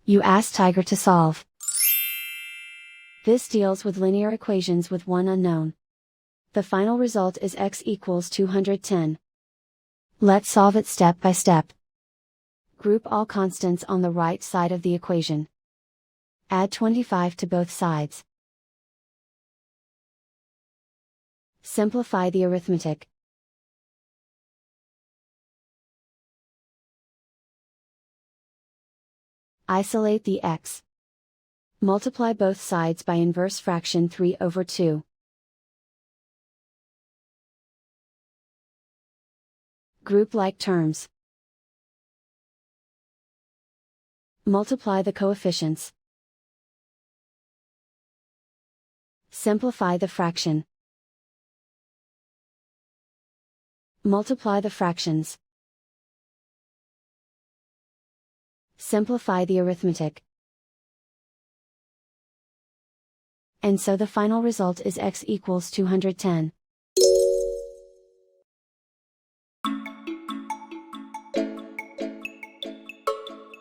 You ask Tiger to solve. This deals with linear equations with one unknown. The final result is x equals 210. Let's solve it step by step. Group all constants on the right side of the equation. Add 25 to both sides. Simplify the arithmetic. Isolate the x. Multiply both sides by inverse fraction 3/2. Group like terms. Multiply the coefficients. Simplify the fraction. Multiply the fractions. Simplify the arithmetic. And so the final result is x equals 210.